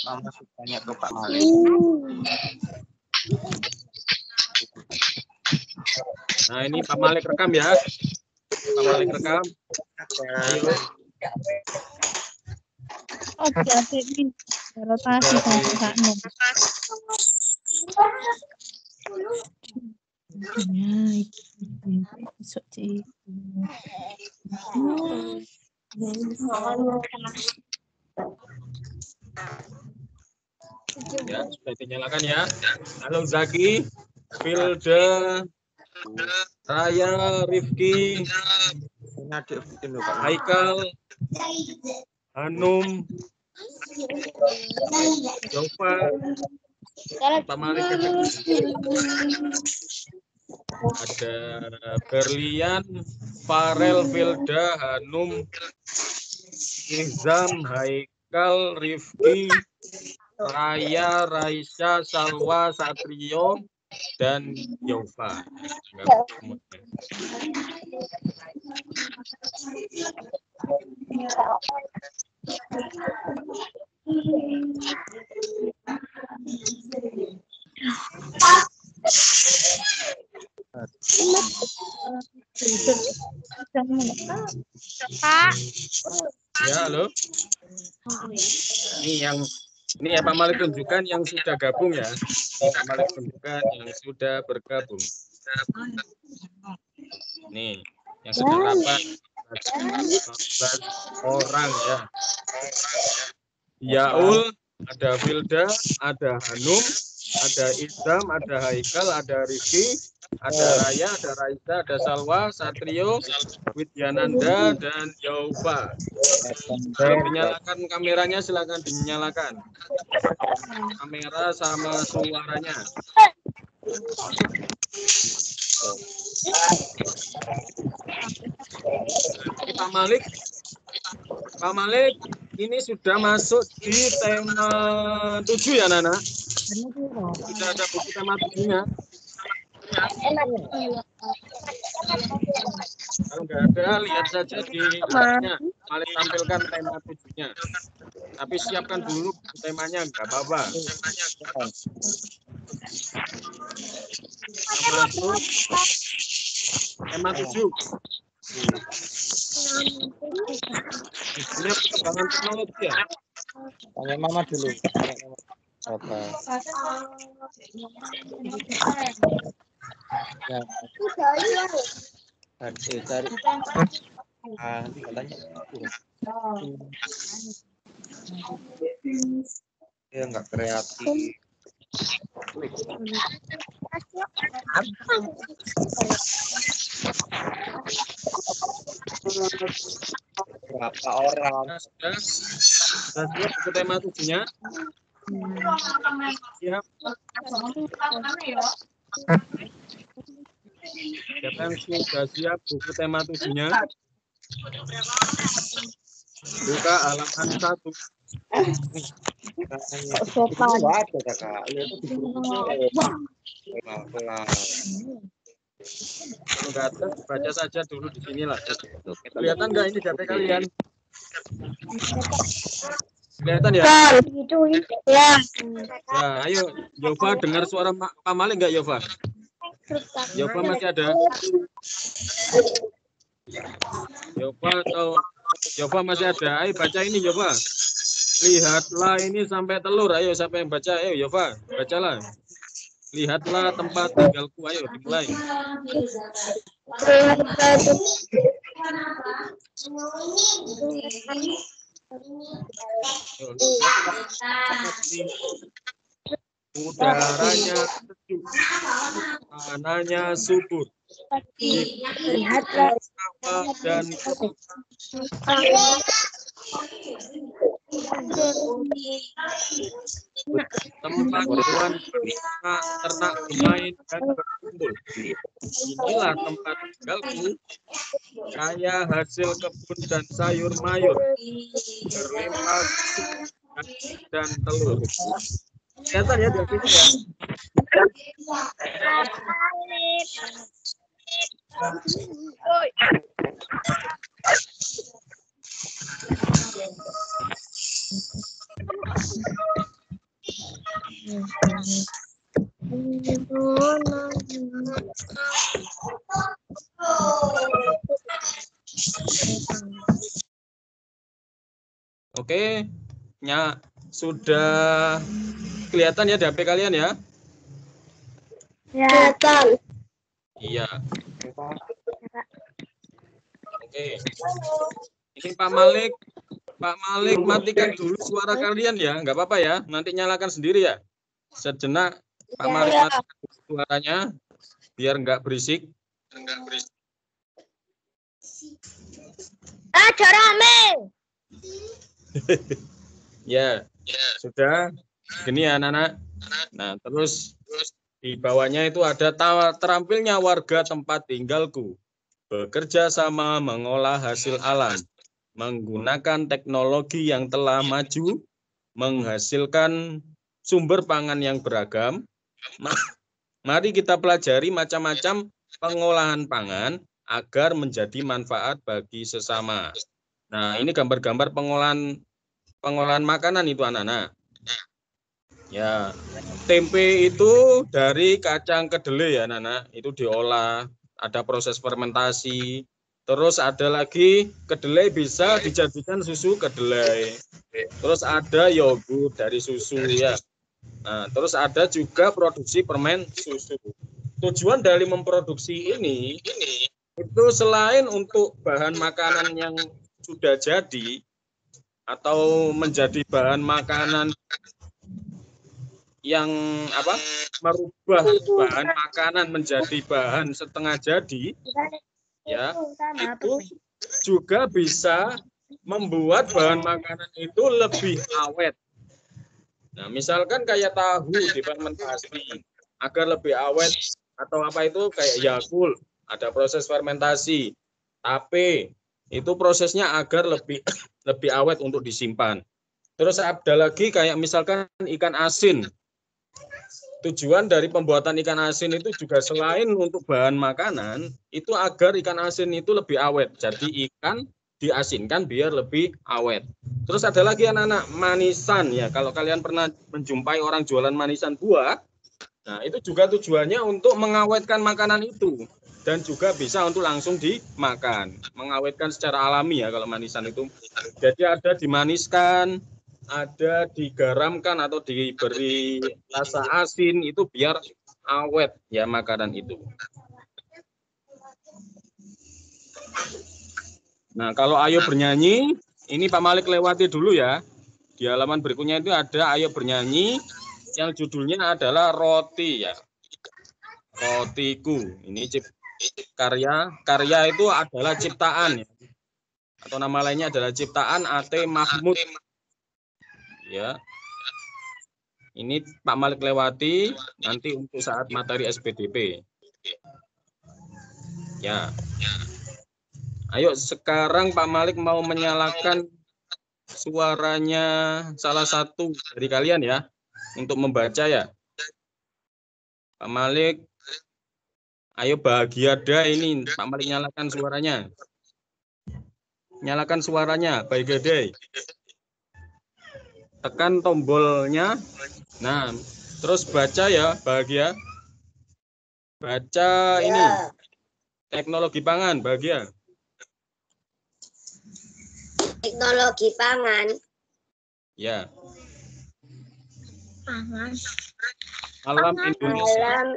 masuk tanya ke Pak Malik. Nah, ini Pak Malik rekam ya. Pak Malik rekam. Ayo. Oh, jadi ini rotasi sama sakno. Ya, besok sih. Ya, sudah dinyalakan ya. Halo Zaki, Filda, Raya, Rifki, Ini adik bikin loh Pak Malik. Haikal, Hanum, Jova, Pak Malik, ada Berlian, Farel, Filda, Hanum, Nizam, Haikal, Rifki, Raya, Raisa, Salwa, Satrio, dan Jova. Pak. Ya, halo. Ini yang ini ya Pak Malik tunjukkan yang sudah gabung ya. Ini Pak Malik tunjukkan yang sudah bergabung. Nih, yang sedang rapat 14 orang ya. Yaul, ada Filda, ada Hanum, ada Izam, ada Haikal, ada Rifki, ada Raya, ada Raisa, ada Salwa, Satrio, Widyananda, dan Jaufa. Belum dinyalakan kameranya, silakan dinyalakan. Kamera sama suaranya. Pak Malik, ini sudah masuk di tema 7 ya Nana? Sudah ada buku tema 7-nya. Kalau nggak ada, lihat saja di layarnya. Malik tampilkan tema 7-nya. Tapi siapkan dulu buku temanya, nggak apa-apa. Masuk tema 7. Ini perkembangan teknologi ya? Tanya Mama dulu. Apa? Ya. Cari. Katanya. Ya nggak kreatif. Berapa orang? Nah, sudah siap buku tema 7-nya? Siap. Siapa yang sudah siap buku tema 7-nya? Buka halaman 1. Nggak ada kakak. Itu di Enggak ada, baca saja dulu di sini lah. Kelihatan nggak ini data kalian? Kelihatan ya? Ya. Ya, ayo Yova dengar suara Pak Malik nggak Yova? Yova masih ada? Yova masih ada? Ayo baca ini Yova. Lihatlah ini sampai telur. Ayo siapa yang baca? Ayo Yova, bacalah. Lihatlah tempat tinggalku. Ayo dimulai. Udaranya sejuk, tanahnya subur, Lihatlah dan tempat tuan ternak bermain dan berkumpul. Inilah tempat tinggalku, kaya hasil kebun dan sayur mayur, berlimpah dan telur. Kelihatan ya dari sini ya. Oke, sudah kelihatan ya di HP kalian ya? Kelihatan. Iya. Oke. Ini Pak Malik matikan dulu suara kalian ya, nggak apa-apa ya. Nanti nyalakan sendiri ya. Sejenak Pak Malik matikan dulu suaranya biar nggak berisik. Rame. Ya, sudah. Gini ya anak-anak. Nah, terus di bawahnya itu ada terampilnya warga tempat tinggalku. Bekerja sama mengolah hasil alam. Menggunakan teknologi yang telah maju. Menghasilkan sumber pangan yang beragam. Mari kita pelajari macam-macam pengolahan pangan agar menjadi manfaat bagi sesama. Nah, ini gambar-gambar pengolahan makanan itu anak-anak. Ya, tempe itu dari kacang kedelai ya anak-anak, itu diolah, ada proses fermentasi. Terus ada lagi kedelai bisa dijadikan susu kedelai. Terus ada yogurt dari susu ya. Nah, terus ada juga produksi permen susu. Tujuan dari memproduksi ini itu selain untuk bahan makanan yang sudah jadi atau menjadi bahan makanan yang merubah bahan makanan menjadi bahan setengah jadi ya, itu juga bisa membuat bahan makanan itu lebih awet. Nah, misalkan kayak tahu difermentasi agar lebih awet atau apa itu kayak Yakult, ada proses fermentasi. Tape itu prosesnya agar lebih awet untuk disimpan. Terus ada lagi kayak misalkan ikan asin. Tujuan dari pembuatan ikan asin itu juga selain untuk bahan makanan, itu agar ikan asin itu lebih awet. Jadi ikan diasinkan biar lebih awet. Terus ada lagi anak-anak manisan ya. Kalau kalian pernah menjumpai orang jualan manisan buah, nah itu juga tujuannya untuk mengawetkan makanan itu. Dan juga bisa untuk langsung dimakan. Mengawetkan secara alami ya kalau manisan itu. Jadi ada dimaniskan, ada digaramkan atau diberi rasa asin itu biar awet ya makanan itu. Nah, kalau ayo bernyanyi, ini Pak Malik lewati dulu ya. Di halaman berikutnya itu ada ayo bernyanyi yang judulnya adalah roti ya. Rotiku. Ini karya itu adalah ciptaan ya. Atau nama lainnya adalah ciptaan A.T. Mahmud. Ya. Ini Pak Malik lewati nanti untuk saat materi SPDP. Ya. Ayo sekarang Pak Malik mau menyalakan suaranya salah satu dari kalian ya untuk membaca ya. Pak Malik, ayo bahagia dah ini. Pak Malik nyalakan suaranya. Nyalakan suaranya, bahagia deh. Tekan tombolnya. Nah, terus baca ya, bahagia. Baca ini. Teknologi pangan, bahagia. Teknologi pangan. Ya. Pangan. Alam Indonesia.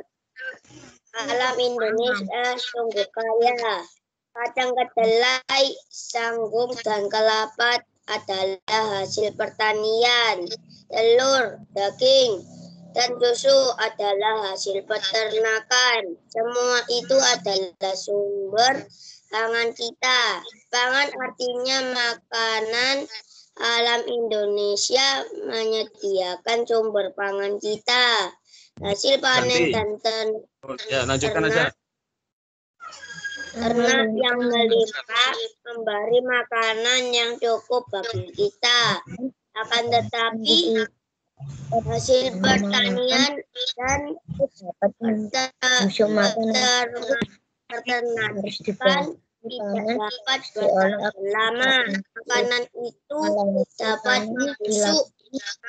Alam Indonesia sungguh kaya. Kacang kedelai, jagung, dan kelapa adalah hasil pertanian. Telur, daging, dan susu adalah hasil peternakan. Semua itu adalah sumber pangan kita. Pangan artinya makanan. Alam Indonesia menyediakan sumber pangan kita. Hasil panen dan lanjutkan aja. Ternak yang melimpah memberi makanan yang cukup bagi kita. Akan tetapi hasil pertanian dan peternakan tidak dapat bertahan lama. Makanan itu dapat busuk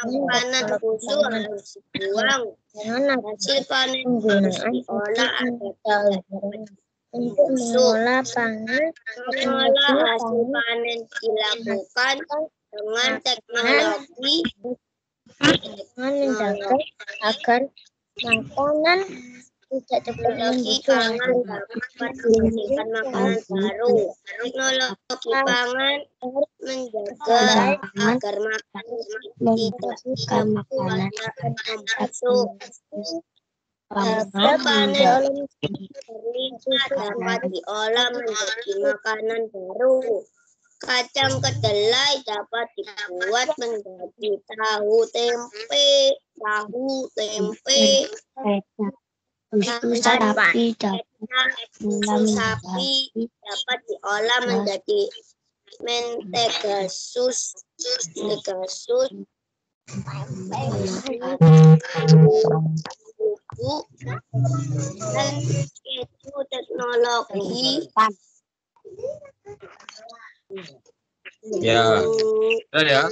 makanan busuk harus dibuang. Hasil panen harus diolah agar tidak Untuk mengolah pangan, mengolah hasil panen dilakukan dengan teknologi dengan menjaga agar makanan tidak cepat teknologi membusuk. pangan dapat menghasilkan makanan baru. Teknologi pangan menjaga agar makanan tidak makanan membusuk. Hasil panen berlimpah dapat diolah menjadi makanan baru. Kacang kedelai dapat dibuat menjadi tahu tempe. Susu sapi Susu sapi dapat diolah menjadi mentega sus, bubuk, dan keju teknologi. Ya, ya.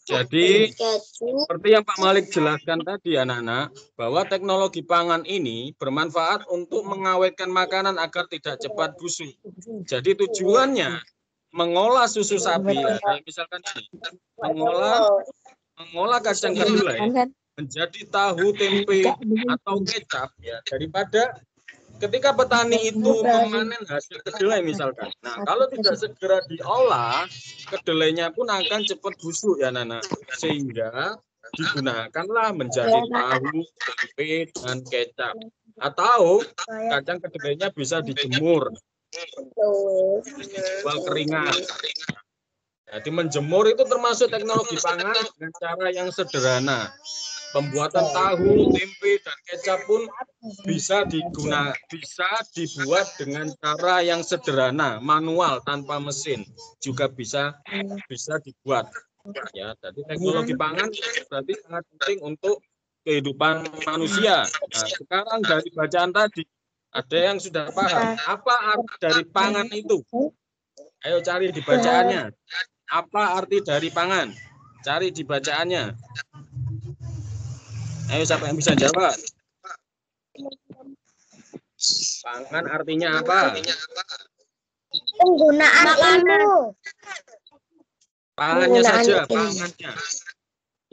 Jadi Keju seperti yang Pak Malik jelaskan tadi anak-anak, bahwa teknologi pangan ini bermanfaat untuk mengawetkan makanan agar tidak cepat busuk. Jadi tujuannya mengolah susu sapi, ya, kayak misalkan ini, mengolah kacang kedelai menjadi tahu, tempe, atau kecap, ya, daripada ketika petani itu memanen hasil kedelai misalkan. Nah, kalau tidak segera diolah, kedelainya pun akan cepat busuk ya, Nana. Sehingga digunakanlah menjadi tahu, tempe, dan kecap. Atau kacang kedelainya bisa dijemur, dijual keringan. Jadi menjemur itu termasuk teknologi pangan dengan cara yang sederhana. Pembuatan tahu, tempe, dan kecap pun bisa dibuat dengan cara yang sederhana, manual tanpa mesin juga bisa dibuat. Ya, jadi teknologi pangan berarti sangat penting untuk kehidupan manusia. Nah, sekarang dari bacaan tadi ada yang sudah paham apa arti dari pangan itu? Ayo cari di bacaannya. Apa arti dari pangan? Cari di bacaannya. Ayo siapa yang bisa jawab? Pangan artinya apa? Penggunaan ilmu. Pangannya saja, pangannya.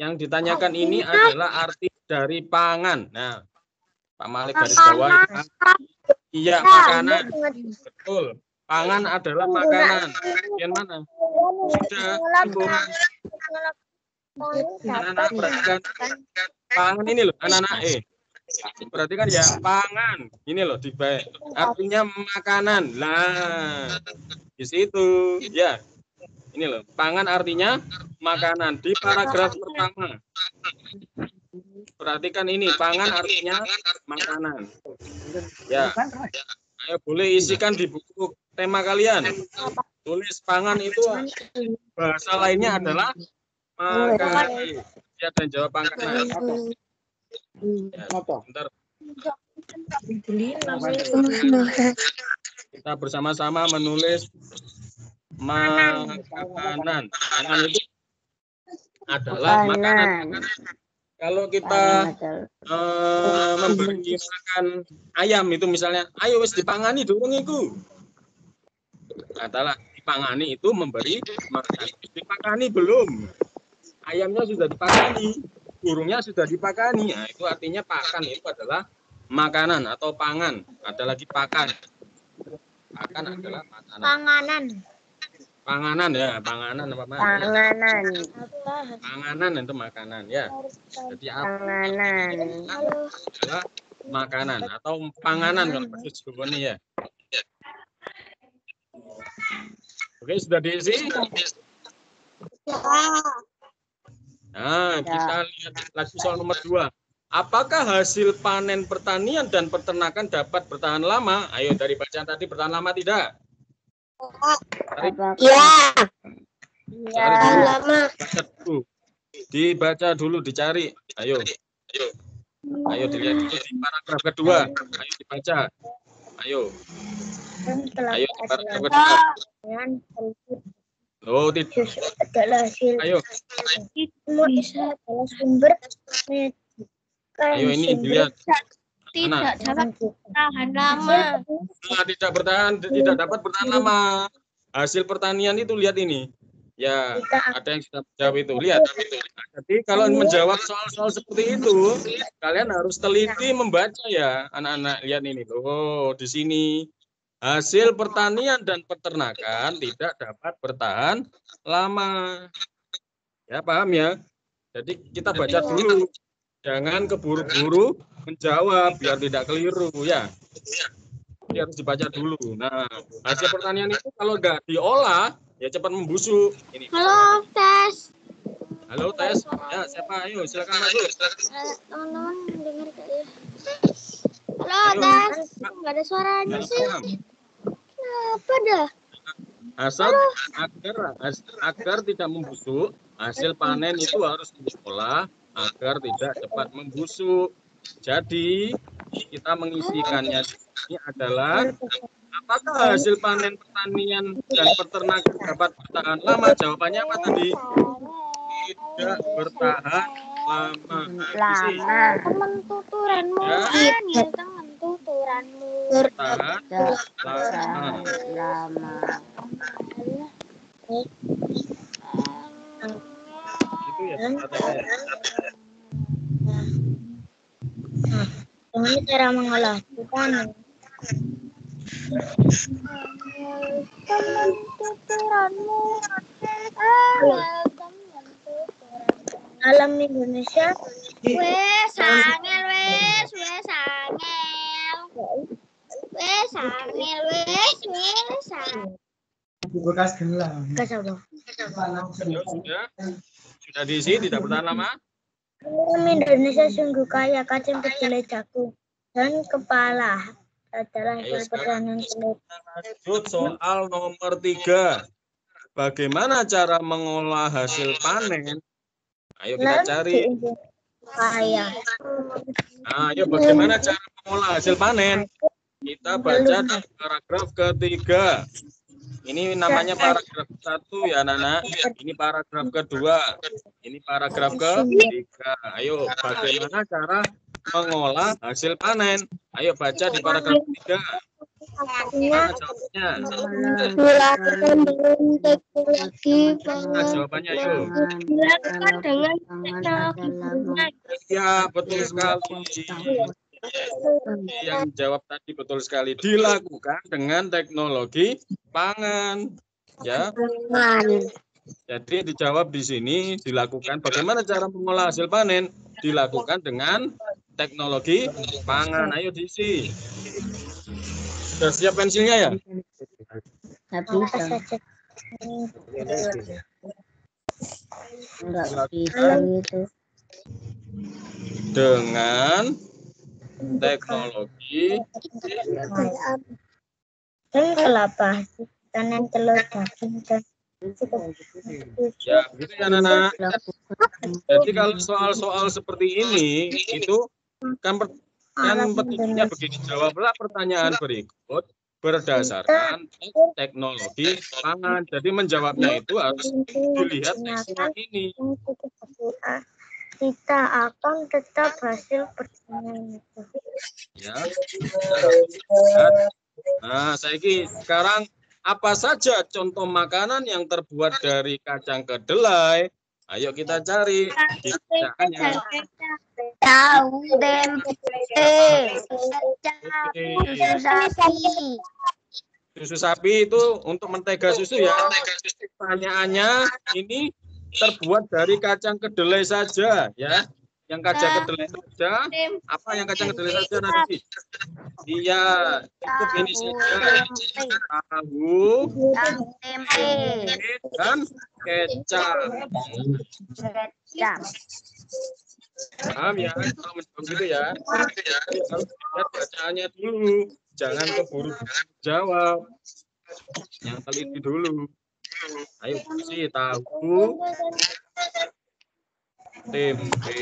Yang ditanyakan ini adalah arti dari pangan. Nah, Pak Malik garis bawah. Iya, makanan. Betul. Pangan adalah makanan. Yang mana? Sudah, cukup. Anak-anak perhatikan. Pangan ini loh, anak-anak perhatikan ya, pangan ini loh di baik. Artinya makanan. Nah, di situ ya. Ini loh, pangan artinya makanan di paragraf pertama. Perhatikan ini, pangan artinya makanan. Ya. Ayo boleh isikan di buku tema kalian. Tulis pangan itu bahasa lainnya adalah makanan. Ya, dan jawab makanan. Ya, bentar. Kita bersama-sama menulis makanan. Pangan itu adalah makanan. Kalau kita memberi makan ayam itu misalnya, ayo wis dipangani durung iku. Adalah dipangani itu memberi makan. Dipakani belum? Ayamnya sudah dipakani, burungnya sudah dipakani. Nah, itu artinya pakan itu adalah makanan atau pangan. Ada lagi pakan. Pakan adalah makanan. Panganan ya, panganan apa mas? Panganan itu makanan ya. Jadi apa? Adalah makanan atau panganan kalau bahasa Jawa ya. Oke, sudah diisi? Nah, kita lihat lagi soal nomor 2. Apakah hasil panen pertanian dan peternakan dapat bertahan lama? Ayo dari bacaan tadi, bertahan lama tidak? Ya. Cari lama. Dibaca dulu, dicari. Ayo. Ayo dilihat dulu di paragraf kedua. Ayo dibaca. Ayo. Ayo di paragraf kedua. Oh, tidak. Ayo. semua itu adalah sumber Ayo ini dilihat. Tidak dapat tahan lama. Nah, tidak dapat bertahan lama. Hasil pertanian itu lihat ini. Ya, ada yang sudah menjawab itu. Lihat. Jadi kalau menjawab soal-soal seperti itu, kalian harus teliti membaca ya, anak-anak. Lihat ini loh, di sini. Hasil pertanian dan peternakan tidak dapat bertahan lama. Ya, paham ya? Jadi kita baca dulu. Jangan keburu-buru menjawab biar tidak keliru ya. Jadi harus dibaca dulu. Nah, hasil pertanian itu kalau nggak diolah ya cepat membusuk. Ini. Halo, tes. Halo tes. Ya, siapa? Ayo silakan masuk. Teman-teman dengar gak ya? Halo, tes. Nggak ada suaranya sih. Kenapa dah? Asal agar tidak membusuk, hasil panen itu harus diolah agar tidak cepat membusuk. Jadi kita mengisikannya ini adalah apakah hasil panen pertanian dan peternakan dapat bertahan lama? Jawabannya apa tadi? Tidak bertahan lama. Teman tuturanmu. Ya. Teman tuturanmu. Bertahan lama. Itu ya. Ini cara mengolah panen. Teman tuturanmu. Alam Indonesia. Wes angel wes angel. Wes angel wes angel. Bekas gelang. Bekas apa? Sudah diisi, tidak bertahan lama. Alam Indonesia sungguh kaya kacang kedelai jagung dan kepala adalah hasil pertanian telur. Lanjut soal nomor 3. Bagaimana cara mengolah hasil panen? Ayo kita cari. Kaya. Nah, ayo bagaimana cara mengolah hasil panen? Kita baca di paragraf ketiga. Ini namanya paragraf 1 ya anak-anak. Ini paragraf kedua. Ini paragraf ketiga. Ayo bagaimana cara mengolah hasil panen? Ayo baca di paragraf 3. Mana jawabnya? Dilakukan dengan teknologi Nah, jawabannya yuk. Dilakukan dengan teknologi. Ya, betul sekali. Yang jawab tadi betul sekali. Dilakukan dengan teknologi pangan. Ya. Jadi dijawab di sini dilakukan bagaimana cara mengolah hasil panen? Dilakukan dengan teknologi pangan. Ayo diisi. Sudah siap pensilnya ya? Dengan teknologi dan kelapa tanam telur daging dan ya gitu ya anak-anak. Jadi kalau soal-soal seperti ini itu kan petunjuknya begini, jawablah pertanyaan berikut berdasarkan teknologi pangan. Jadi menjawabnya itu harus dilihat teksnya ini. kita akan tetap hasil pertanian itu. Ya. Nah, sekarang apa saja contoh makanan yang terbuat dari kacang kedelai? Ayo kita cari. Tahu tempe, susu sapi. Susu sapi itu untuk mentega susu ya. Pertanyaannya ini terbuat dari kacang kedelai saja ya. Yang kacang kedelai saja, apa yang kacang kedelai saja nanti? Iya, cukup ini saja. Tahu, Tempe, dan kecap. Paham ya? Kalau menjawab gitu ya. Harus lihat bacaannya dulu. Jangan keburu jawab. Yang teliti dulu. Ayo sih tahu, tempe,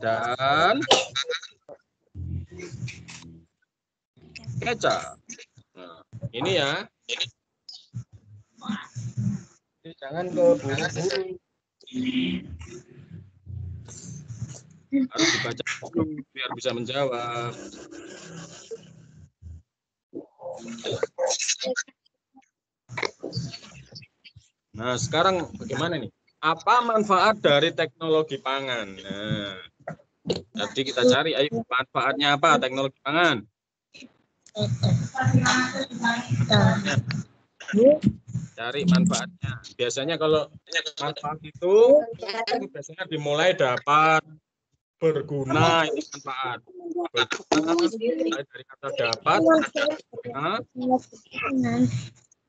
dan kecap. Nah, ini ya. Jangan keburu-buru. Harus dibaca dulu biar bisa menjawab. Nah, sekarang bagaimana nih? Apa manfaat dari teknologi pangan? Nah, jadi kita cari, ayo manfaatnya apa teknologi pangan? Cari manfaatnya. Biasanya kalau manfaat itu biasanya dimulai dapat, berguna, itu manfaat. Berguna dari kata dapat. Nah,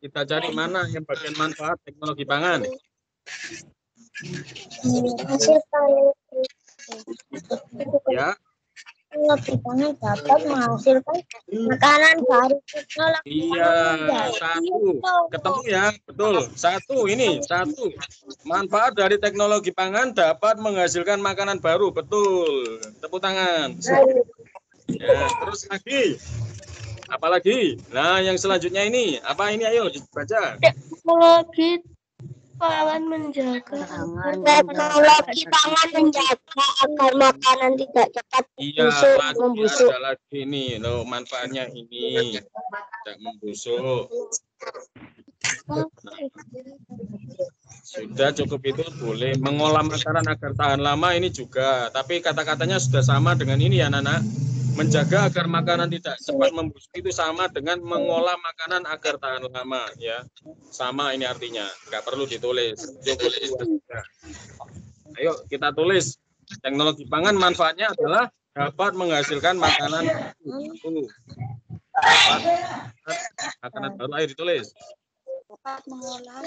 kita cari mana yang bagian manfaat teknologi pangan. Hasil panen Ya, teknologi pangan dapat menghasilkan makanan baru. iya, satu. Ketemu ya, betul. Satu, ini, satu. Manfaat dari teknologi pangan dapat menghasilkan makanan baru, betul. Tepuk tangan. Ya, terus lagi. Apalagi? Nah, yang selanjutnya ini. Apa ini? Ayo dibaca. Teknologi pangan menjaga Teknologi pangan menjaga agar makanan tidak cepat Iya, membusuk. ada lagi ini. Loh, manfaatnya ini. Tidak membusuk. Nah, sudah cukup itu boleh. Mengolah makanan agar tahan lama ini juga. Tapi kata-katanya sudah sama dengan ini ya, Nana. Menjaga agar makanan tidak cepat membusuk itu sama dengan mengolah makanan agar tahan lama, ya. Sama ini artinya. Nggak perlu ditulis. Cukup saja. Ayo kita tulis. Teknologi pangan manfaatnya adalah dapat menghasilkan makanan baru. Makanan baru, ayo ditulis. dapat mengolah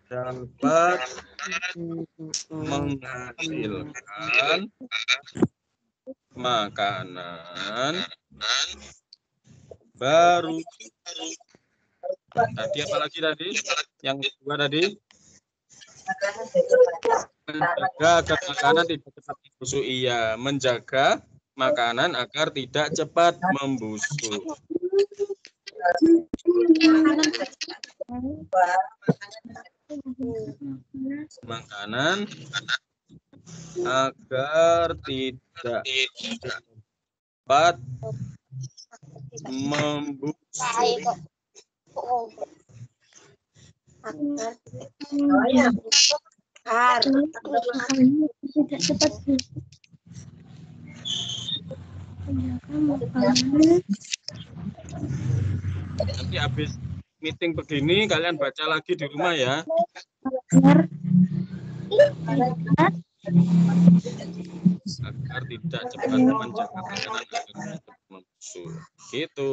Dapat menghasilkan makanan baru. Tadi apa lagi tadi? Yang kedua tadi? Menjaga agar makanan tidak cepat membusuk. Iya, menjaga makanan agar tidak cepat membusuk. Makanan agar tidak cepat membusuk. Tidak cepat Nanti habis meeting begini kalian baca lagi di rumah ya. Agar tidak cepat menjaga makanan agar tidak cepat membusuk. Gitu.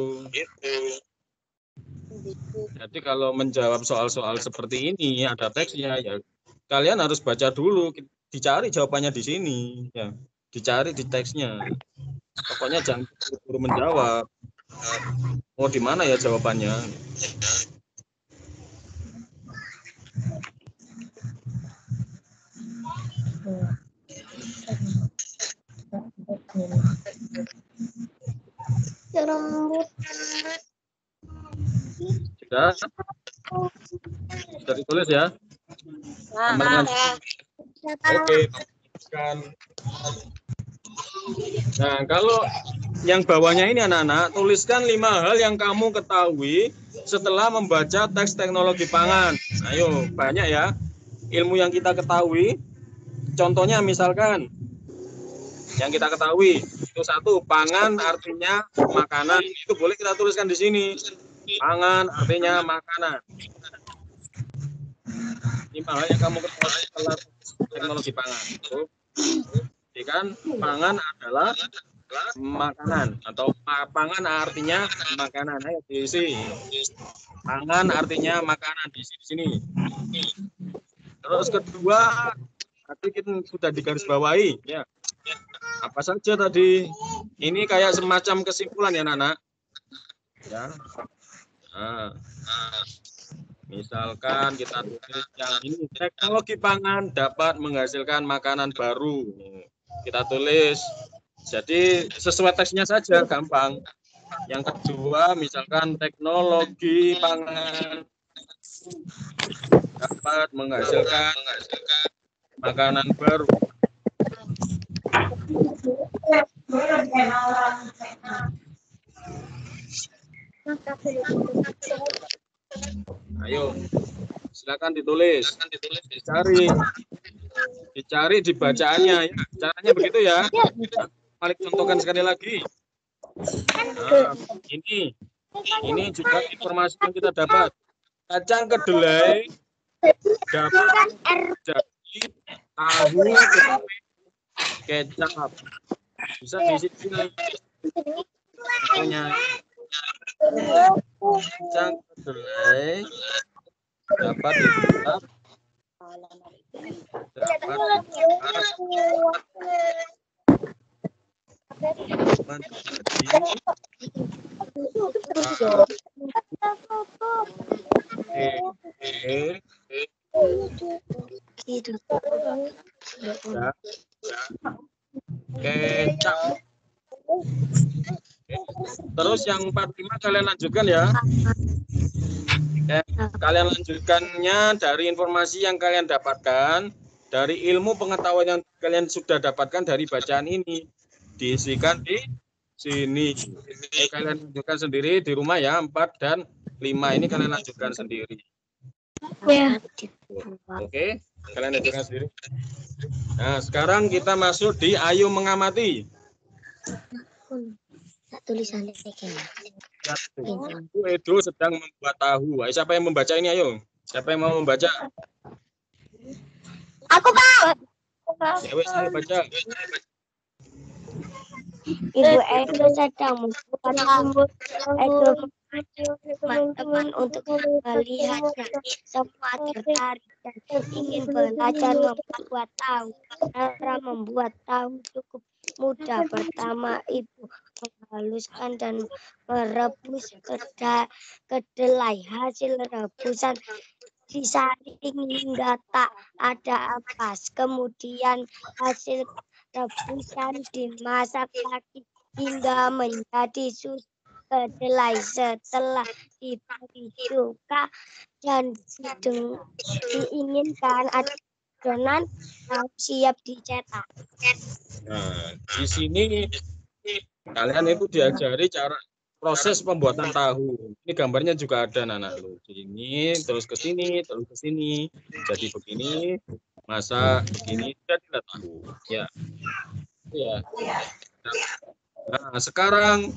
Jadi kalau menjawab soal-soal seperti ini ada teksnya ya kalian harus baca dulu, dicari jawabannya di sini ya. Dicari di teksnya. Pokoknya jangan buru-buru menjawab. Mau di mana ya jawabannya? Sudah? Sudah ditulis ya? Teman-teman. Oke. Nah, kalau yang bawahnya ini anak-anak, tuliskan 5 hal yang kamu ketahui setelah membaca teks teknologi pangan. Ayo, banyak ya ilmu yang kita ketahui. Contohnya misalkan yang kita ketahui itu satu, pangan artinya makanan. Itu boleh kita tuliskan di sini. Pangan artinya makanan. 5 hal yang kamu ketahui setelah teknologi pangan. Kan pangan adalah makanan atau pangan artinya makanan. Ayo diisi. Pangan artinya makanan di sini. Terus kedua, tadi kita sudah digarisbawahi ya. Apa saja tadi? Ini kayak semacam kesimpulan ya, Nana. Ya. Nah. Misalkan kita tulis yang ini, teknologi pangan dapat menghasilkan makanan baru. Kita tulis. Jadi sesuai teksnya saja, gampang. Yang kedua, misalkan teknologi pangan dapat menghasilkan makanan baru. Ayo, silakan ditulis, dicari di bacaannya ya. Caranya begitu ya. Malik contohkan sekali lagi. Nah, ini juga informasi yang kita dapat. Kacang kedelai dapat jadi tahu, kecap. Bisa diisi punya kacang kedelai dapat dibuat kecap. Terus yang 45 kalian lanjutkan ya. Kalian lanjutkannya dari informasi yang kalian dapatkan, dari ilmu pengetahuan yang kalian sudah dapatkan dari bacaan ini, diisikan di sini. Kalian lanjutkan sendiri di rumah ya, 4 dan 5 ini kalian lanjutkan sendiri. Ya. Oke, kalian lanjutkan sendiri. Nah, sekarang kita masuk di ayo mengamati. Tulisannya kayak Edo sedang membuat tahu. Ayo, siapa yang membaca ini? Ayo, siapa yang mau membaca? Aku, Pak. Ya, wes, ayo baca. Ibu Edo sedang membuat tahu. Edo teman-teman untuk melihatnya. Semua tertarik dan ingin belajar membuat tahu. Cara membuat tahu cukup mudah. Pertama, ibu menghaluskan dan merebus kedelai. Hasil rebusan disaring hingga tak ada ampas. Kemudian hasil rebusan dimasak lagi hingga menjadi susu kedelai. Setelah diberi cuka dan diinginkan adonan siap dicetak. Nah, di sini kalian itu diajari cara proses pembuatan tahu. Ini gambarnya juga ada, anak lu. Ini terus ke sini, terus ke sini. Jadi begini, masak begini, jadilah tahu. Ya. Ya. Nah, sekarang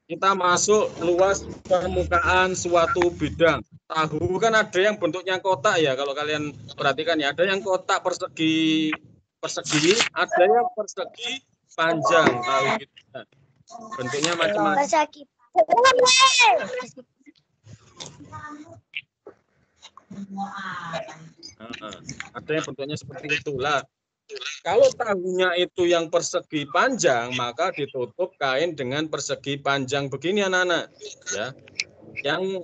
kita masuk luas permukaan suatu bidang. Tahu kan ada yang bentuknya kotak ya, kalau kalian perhatikan ya, ada yang kotak persegi, ada yang persegi panjang. Tahu kita. Bentuknya macam-macam. Ada yang bentuknya seperti itulah. Kalau tahunya itu yang persegi panjang, maka ditutup kain dengan persegi panjang begini, anak-anak. Ya, yang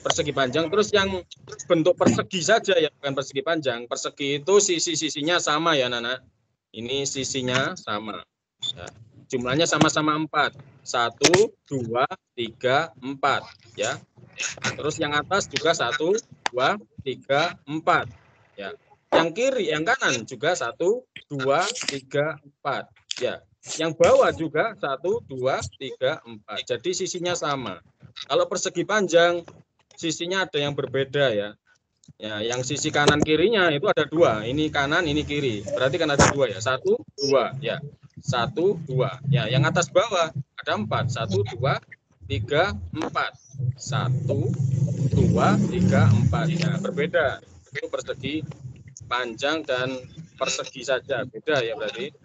persegi panjang. Terus yang bentuk persegi saja ya, bukan persegi panjang. Persegi itu sisi-sisinya sama ya, anak-anak. Ini sisinya sama. Ya. Jumlahnya sama-sama 4. 1, 2, 3, 4. Ya. Terus yang atas juga 1, 2, 3, 4. Ya. Yang kiri, yang kanan juga 1, 2, 3, 4. Ya. Yang bawah juga 1, 2, 3, 4. Jadi sisinya sama. Kalau persegi panjang, sisinya ada yang berbeda ya. Ya, yang sisi kanan kirinya itu ada 2. Ini kanan, ini kiri. Berarti kan ada 2 ya. 1, 2. Ya. 1, 2. Ya, yang atas bawah ada 4. 1, 2, 3, 4. 1, 2, 3, 4. Ya, berbeda. Itu persegi panjang dan persegi saja. Beda ya berarti.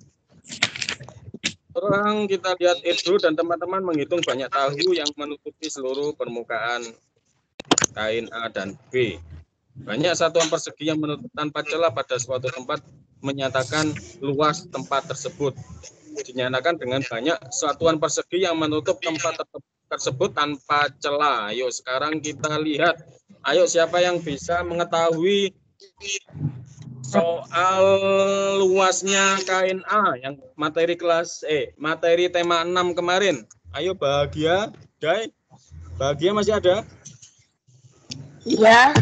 Sekarang kita lihat Edo dan teman-teman menghitung banyak tahu yang menutupi seluruh permukaan kain A dan B. Banyak satuan persegi yang menutup tanpa celah pada suatu tempat menyatakan luas tempat tersebut. Dinyatakan dengan banyak satuan persegi yang menutup tempat tersebut tanpa celah. Ayo sekarang kita lihat. Ayo siapa yang bisa mengetahui soal luasnya kain A yang materi kelas materi tema 6 kemarin. Ayo Bahagia, Dai. Bahagia masih ada? Iya.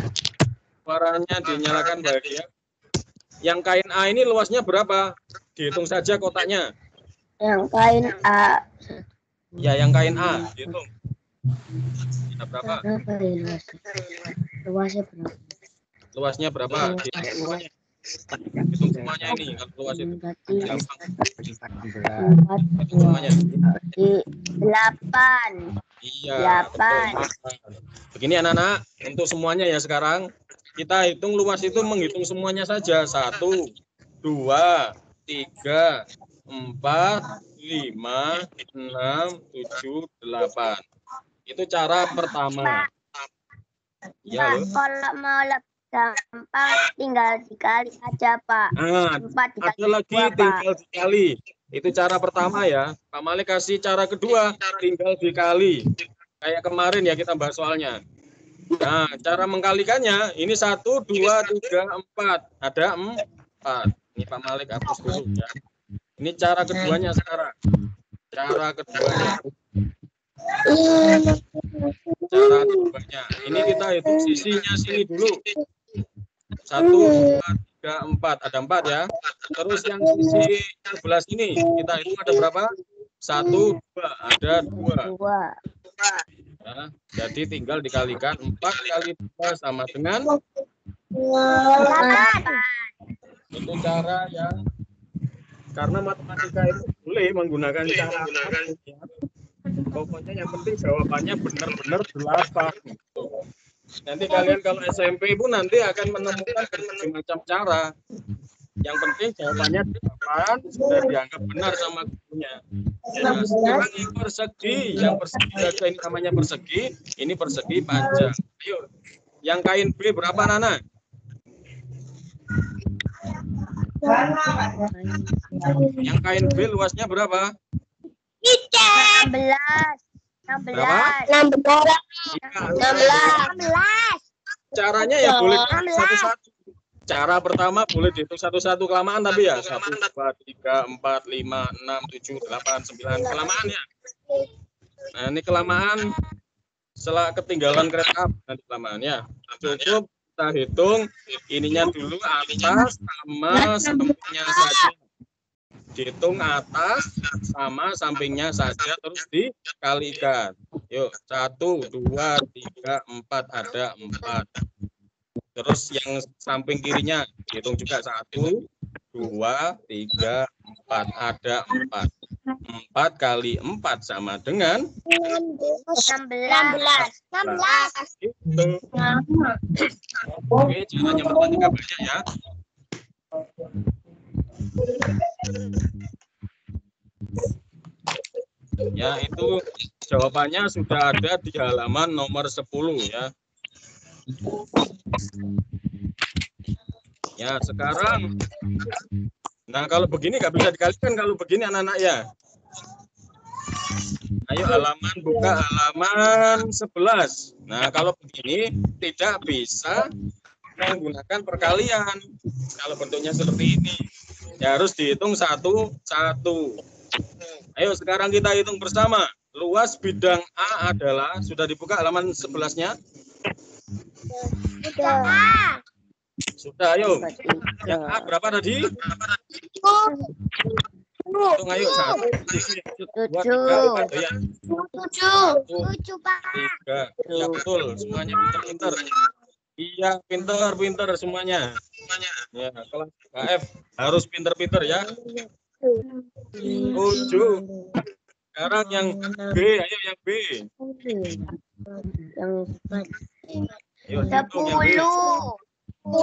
Suara suaranya dinyalakan bahagia. Yang kain A ini luasnya berapa? Dihitung saja kotaknya. Yang kain A. Ya, yang kain A, dihitung. Ya, berapa? Berapa ya luasnya berapa? Luasnya berapa? Dihitung semuanya. Hitung semuanya ini kalau luas itu. Gampang. Hitung semuanya. 8. Iya. 8. Betul. Begini anak-anak, untuk semuanya ya sekarang kita hitung luas itu menghitung semuanya saja. 1, 2, 3, 4, 5, 6, 7, 8. Itu cara pertama. Ya, loh. Kalau mau lebih gampang tinggal dikali aja, Pak. Nah, 4 dikali ada lagi 2, Pak. tinggal dikali. Itu cara pertama ya. Pak Malik kasih cara kedua, tinggal dikali. Kayak kemarin ya kita bahas soalnya. Nah, cara mengkalikannya ini 1, 2, 3, 4. Ada 4. Ini Pak Malik hapus dulu ya. Ini cara keduanya sekarang. Cara keduanya. Cara keduanya. Ini kita hitung sisinya sini dulu. 1, 2, 3, 4. Ada 4 ya. Terus yang sisi sebelah sini kita hitung ada berapa? 1, 2. Ada 2. Nah, jadi tinggal dikalikan 4 kali 2 sama dengan 8. itu cara yang karena matematika itu boleh menggunakan cara ya. Pokoknya yang penting jawabannya benar-benar 8. Nanti kalian kalau SMP pun nanti akan menemukan berbagai macam cara. Yang penting jawabannya 8 sudah dianggap benar sama gurunya. Nah, sekarang yang persegi, saja ini namanya persegi, ini persegi panjang. Ayo, yang kain B berapa Nana? Yang kain B luasnya berapa? 16. Berapa? 16. Caranya ya boleh satu-satu. Cara pertama boleh dihitung satu-satu kelamaan tapi ya 1, 2, 3, 4, 5, 6, 7, 8, 9 kelamaan ya. Nah ini kelamaan setelah ketinggalan kereta nanti kelamaan ya. Cukup kita hitung ininya dulu atas sama sampingnya saja. Dihitung atas sama sampingnya saja terus dikalikan. Yuk 1, 2, 3, 4 ada 4. Terus yang samping kirinya hitung juga 1, 2, 3, 4 ada 4. 4 kali 4 sama dengan 16. Gitu. Oke, caranya matematika banyak ya. Ya, itu jawabannya sudah ada di halaman nomor 10 ya. Ya, sekarang nah kalau begini nggak bisa dikalikan kalau begini anak-anak ya. Ayo halaman buka halaman 11. Nah, kalau begini tidak bisa menggunakan perkalian. Kalau bentuknya seperti ini, ya harus dihitung satu-satu. Ayo sekarang kita hitung bersama. Luas bidang A adalah, sudah dibuka halaman 11-nya? Sudah, ayo. Yang A berapa tadi? Hitung ayo 1, 2, 3, 4. Ya. 7, Pak. 3. Ya betul, semuanya pinter-pinter. Iya, pinter semuanya. Ya, kelas KF harus pinter-pinter ya. 7. Sekarang yang B, ayo yang B. Ayo, hitung yang B. 10.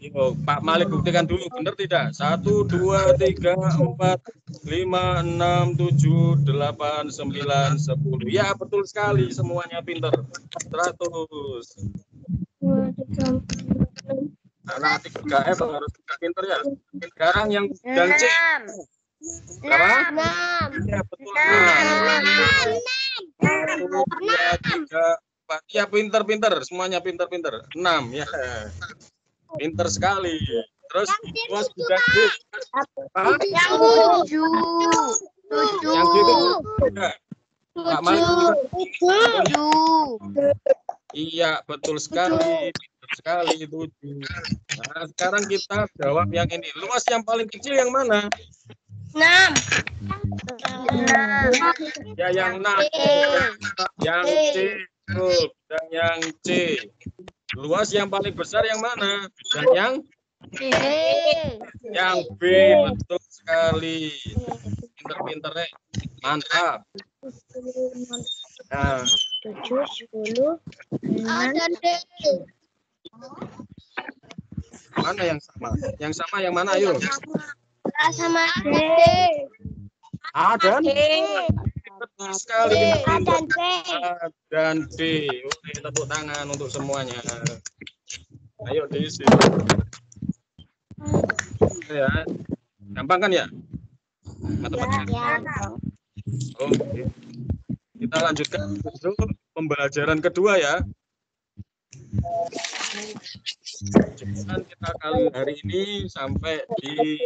Yuk, Pak Malik buktikan dulu, benar tidak? 1, 2, 3, 4, 5, 6, 7, 8, 9, 10. Ya, betul sekali, semuanya pinter. 100. Anak 3F harus pinter ya. Sekarang yang bidang C. Berapa? 6. Ya, betul. 1, 2, 3, 4. Ya, pinter. Semuanya pinter. 6 ya. Pinter sekali. Terus luas bidang B. Yang 7. Yang itu Pak Malik 7. Iya, betul sekali. Betul sekali, 7. Nah, sekarang kita jawab yang ini. Luas yang paling kecil yang mana? 6. Ya, yang 6. Yang C. Betul. Dan yang C. Luas yang paling besar yang mana? Dan yang B. Betul sekali. Pinter-pinter, mantap. Nah, 7, 10, 6, dan D. mana yang sama? Yang sama yang mana? Ayo. sama D. A dan D. betul sekali. A dan B. A dan B. Oke, tepuk tangan untuk semuanya. Ayo diisi. Ya, gampang kan ya? Matematika. Oke. Kita lanjutkan untuk pembelajaran kedua ya. Jangan kita kali hari ini sampai di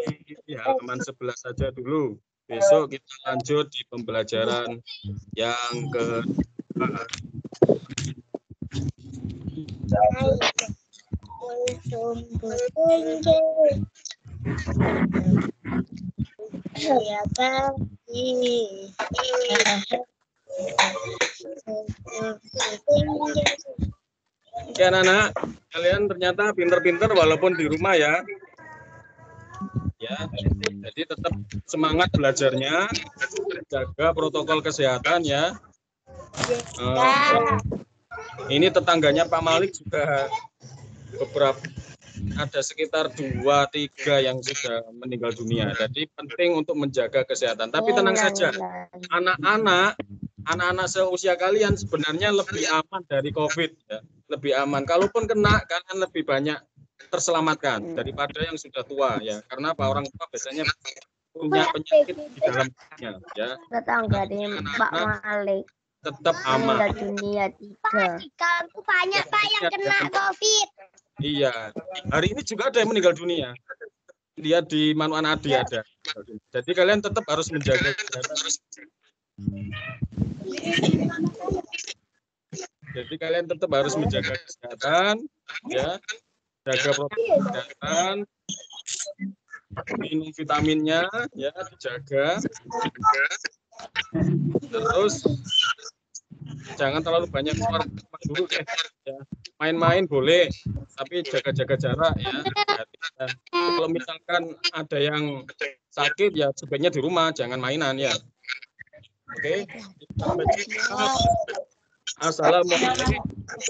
halaman 11 saja dulu. Besok kita lanjut di pembelajaran yang kedua. Oke anak-anak, kalian ternyata pinter-pinter walaupun di rumah ya. Ya, jadi tetap semangat belajarnya, jaga protokol kesehatan ya. Ini tetangganya Pak Malik juga beberapa, ada sekitar 2-3 yang sudah meninggal dunia. Jadi penting untuk menjaga kesehatan. Tapi tenang saja, anak-anak seusia kalian sebenarnya lebih aman dari COVID ya. Lebih aman. Kalaupun kena, kalian lebih banyak terselamatkan daripada yang sudah tua ya. Karena Pak orang tua biasanya punya penyakit di dalam tubuhnya ya. Tetangga dari Pak Malik Tetap aman. meninggal dunia 3. Kalau banyak Pak yang kena COVID. Iya. Hari ini juga ada yang meninggal dunia. Lihat di Manuan Adi ada. Jadi kalian tetap harus menjaga kesehatan. Jadi kalian tetap harus menjaga kesehatan, ya, jaga protokol kesehatan, minum vitaminnya, ya, dijaga. Terus jangan terlalu banyak keluar dulu deh. Ya. Main-main boleh, tapi jaga-jaga jarak ya. Kalau misalkan ada yang sakit ya sebaiknya di rumah, jangan mainan ya. Oke. Assalamualaikum.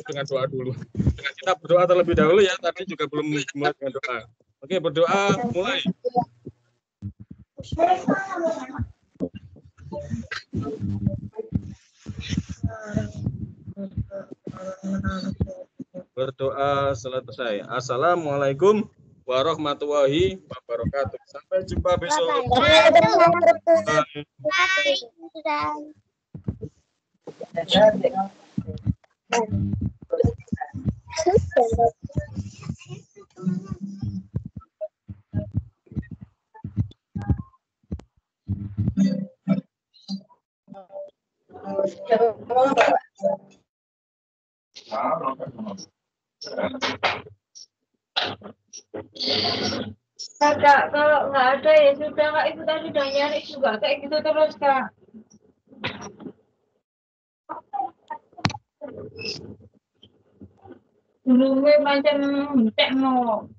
Dengan doa dulu. Kita berdoa terlebih dahulu ya. Tadi juga belum mulai dengan doa. Oke, berdoa mulai. Berdoa selesai. Assalamualaikum warahmatullahi wabarakatuh. Sampai jumpa besok. Kak, kalau nggak ada ya sudah Kak, Ibu tadi udah nyari juga kayak gitu terus Kak. Dulu macam cek no.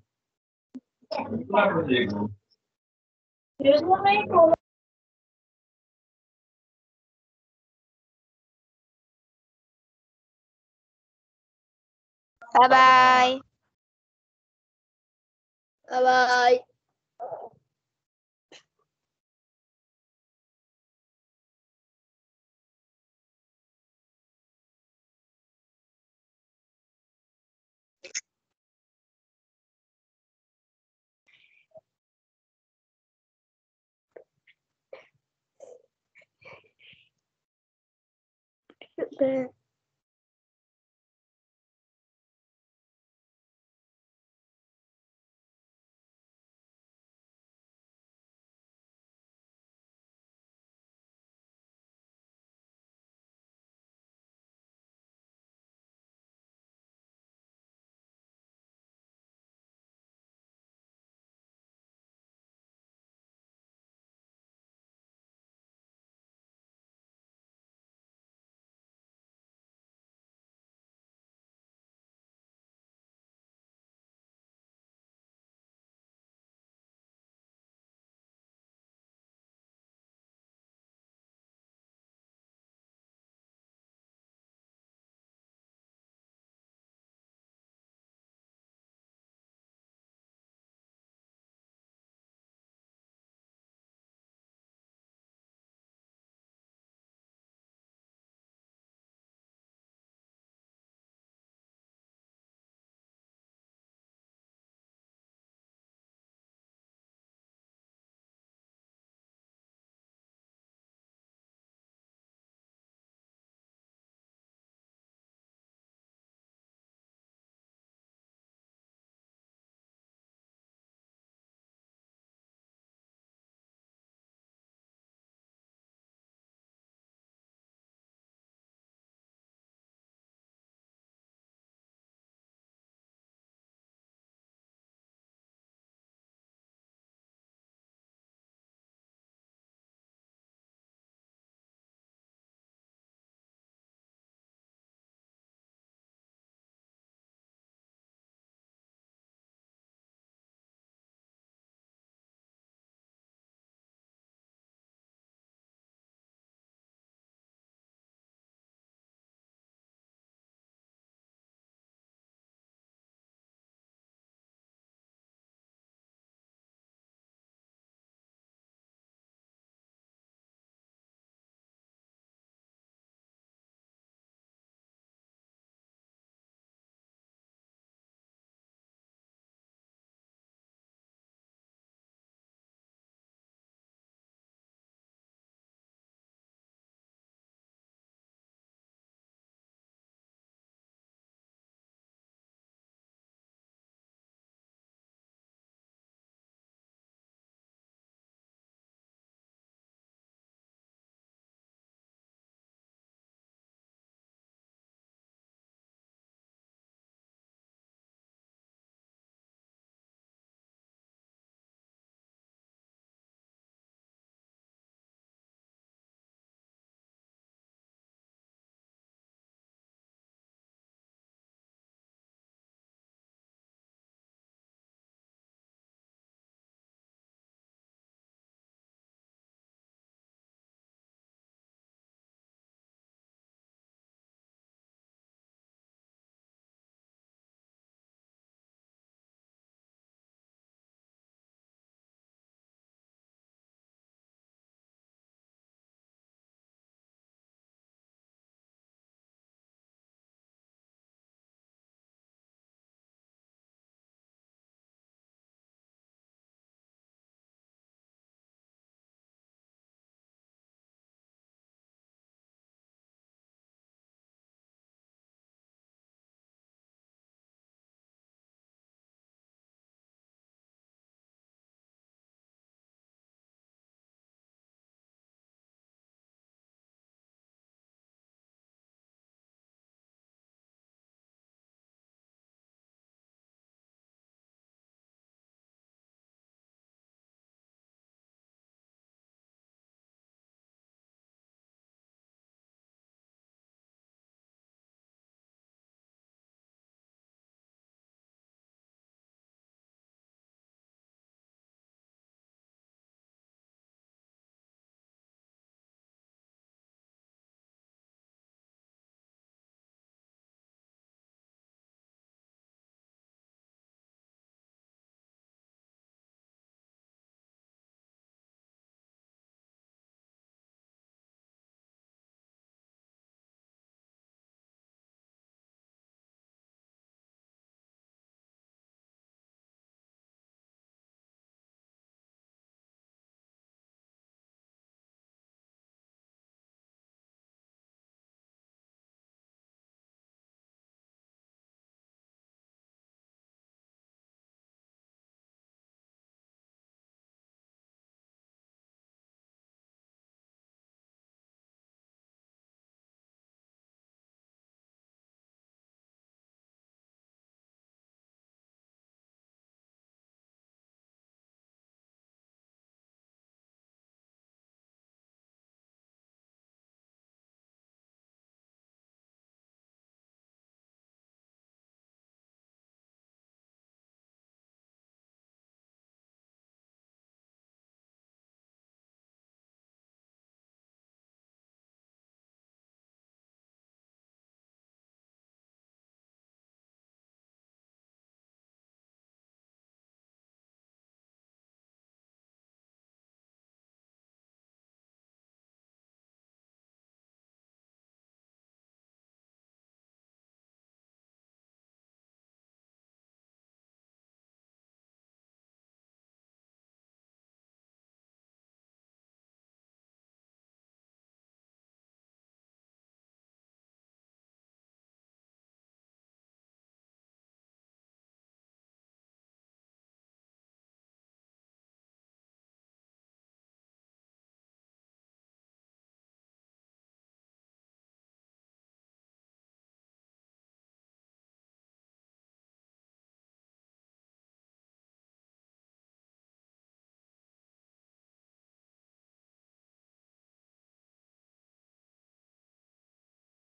Terus mana itu? Bye-bye. Bye-bye. Sudah.